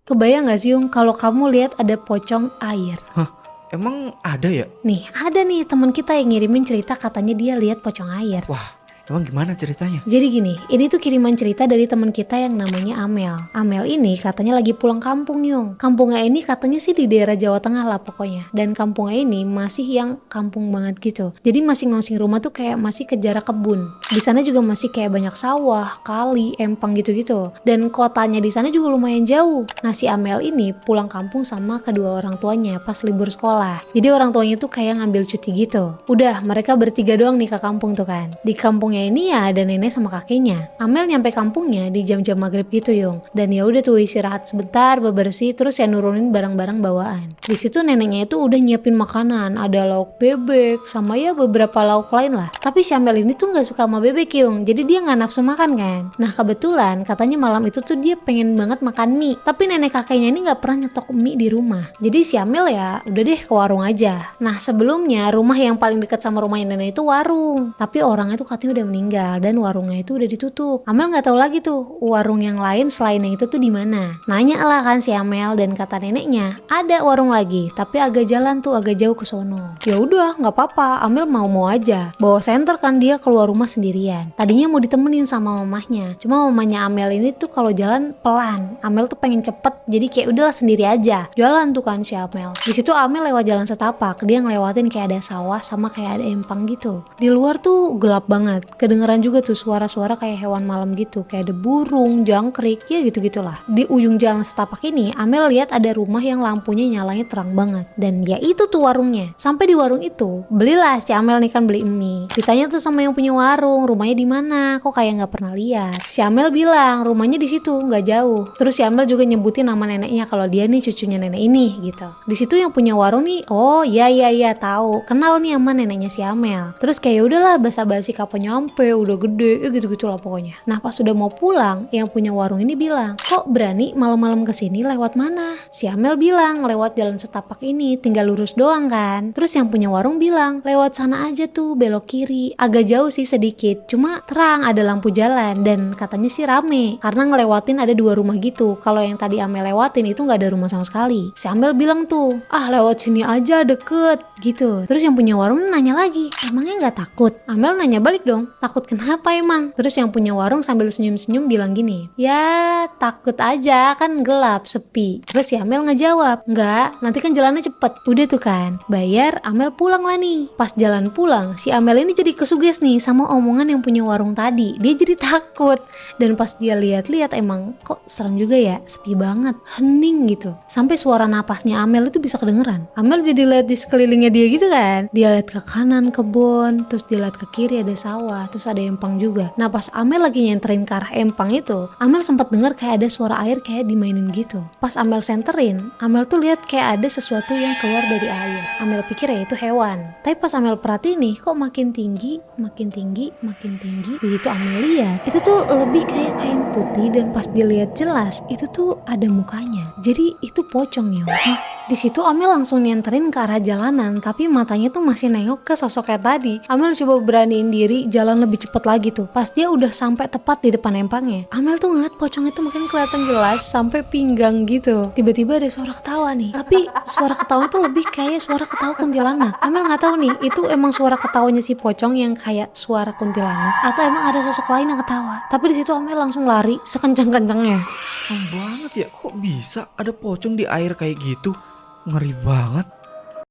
Kebayang gak sih Yung kalau kamu lihat ada pocong air? Hah? Emang ada ya? Nih, ada nih teman kita yang ngirimin cerita katanya dia lihat pocong air. Wah, emang gimana ceritanya? Jadi gini, ini tuh kiriman cerita dari teman kita yang namanya Amel. Amel ini katanya lagi pulang kampung Yung. Kampungnya ini katanya sih di daerah Jawa Tengah lah pokoknya. Dan kampungnya ini masih yang kampung banget gitu. Jadi masing-masing rumah tuh kayak masih ke jarak kebun. Di sana juga masih kayak banyak sawah, kali, empang gitu-gitu. Dan kotanya di sana juga lumayan jauh. Nah si Amel ini pulang kampung sama kedua orang tuanya pas libur sekolah. Jadi orang tuanya tuh kayak ngambil cuti gitu. Udah mereka bertiga doang nih ke kampung tuh kan. Di kampungnya ini ya ada nenek sama kakeknya. Amel nyampe kampungnya di jam-jam maghrib gitu Yung. Dan ya udah tuh istirahat sebentar, bebersih, terus ya nurunin barang-barang bawaan. Di situ neneknya itu udah nyiapin makanan, ada lauk bebek sama ya beberapa lauk lain lah. Tapi si Amel ini tuh nggak suka sama bebek Yung. Jadi dia nggak nafsu makan kan. Nah kebetulan katanya malam itu tuh dia pengen banget makan mie. Tapi nenek kakeknya ini nggak pernah nyetok mie di rumah. Jadi si Amel ya udah deh ke warung aja. Nah sebelumnya rumah yang paling dekat sama rumahnya nenek itu warung. Tapi orangnya tuh katanya udah meninggal dan warungnya itu udah ditutup. Amel nggak tahu lagi tuh warung yang lain selain yang itu tuh di mana. Nanya lah kan si Amel dan kata neneknya ada warung lagi tapi agak jalan tuh agak jauh ke sono. Ya udah nggak apa-apa, Amel mau aja. Bawa senter kan dia keluar rumah sendirian. Tadinya mau ditemenin sama mamahnya. Cuma mamanya Amel ini tuh kalau jalan pelan. Amel tuh pengen cepet jadi kayak udahlah sendiri aja. Jalan tuh kan si Amel. Di situ Amel lewat jalan setapak. Dia ngelewatin kayak ada sawah sama kayak ada empang gitu. Di luar tuh gelap banget. Kedengeran juga tuh suara-suara kayak hewan malam gitu. Kayak ada burung, jangkrik, ya gitu-gitulah. Di ujung jalan setapak ini Amel lihat ada rumah yang lampunya nyalanya terang banget. Dan ya itu tuh warungnya. Sampai di warung itu belilah si Amel nih kan beli mie. Ditanya tuh sama yang punya warung, rumahnya di mana? Kok kayak nggak pernah lihat? Si Amel bilang rumahnya di situ, nggak jauh. Terus si Amel juga nyebutin nama neneknya kalau dia nih cucunya nenek ini gitu. Di situ yang punya warung nih, oh iya tahu, kenal nih sama neneknya si Amel. Terus kayak udahlah basa-basi kapan nyampe, udah gede, gitu-gitu lah pokoknya. Nah pas sudah mau pulang, yang punya warung ini bilang, kok berani malam-malam kesini lewat mana? Si Amel bilang lewat jalan setapak ini, tinggal lurus doang kan. Terus yang punya warung bilang lewat sana aja tuh belok kiri, agak jauh sih sedikit, cuma terang ada lampu jalan dan katanya sih rame karena ngelewatin ada dua rumah gitu. Kalau yang tadi Amel lewatin itu nggak ada rumah sama sekali. Si Amel bilang tuh lewat sini aja deket gitu. Terus yang punya warung nanya lagi, emangnya nggak takut? Amel nanya balik dong, takut kenapa emang? Terus yang punya warung sambil senyum-senyum bilang gini, ya takut aja kan gelap sepi. Terus si Amel ngejawab, nggak, nanti kan jalannya cepet. Udah tuh kan bayar, Amel pulang lah nih. Pas jalan pulang si Amel ini jadi kesuges nih sama omongan yang punya warung tadi. Dia jadi takut. Dan pas dia lihat-lihat emang kok serem juga ya, sepi banget, hening gitu. Sampai suara napasnya Amel itu bisa kedengeran. Amel jadi lihat di sekelilingnya dia gitu kan. Dia lihat ke kanan kebun, terus dia lihat ke kiri ada sawah, terus ada empang juga. Nah pas Amel lagi nyenterin ke arah empang itu, Amel sempat dengar kayak ada suara air kayak dimainin gitu. Pas Amel senterin, Amel tuh lihat kayak ada sesuatu yang keluar dari air. Amel pikir ya itu hewan. Tapi pas Amel perhatiin nih, kok makin tinggi. Begitu Amel lihat, itu tuh lebih kayak kain putih dan pas dilihat jelas, itu tuh ada mukanya. Jadi itu pocong ya. Di situ Amel langsung nyenterin ke arah jalanan, tapi matanya tuh masih nengok ke sosoknya tadi. Amel coba beraniin diri jalan lebih cepet lagi tuh. Pas dia udah sampai tepat di depan empangnya, Amel tuh ngeliat pocong itu makin kelihatan jelas sampai pinggang gitu. Tiba-tiba ada suara ketawa nih, tapi suara ketawanya tuh lebih kayak suara ketawa kuntilanak. Amel nggak tahu nih, itu emang suara ketawanya si pocong yang kayak suara kuntilanak atau emang ada sosok lain yang ketawa. Tapi di situ Amel langsung lari sekencang-kencangnya. Serem banget ya, kok bisa ada pocong di air kayak gitu? Ngeri banget.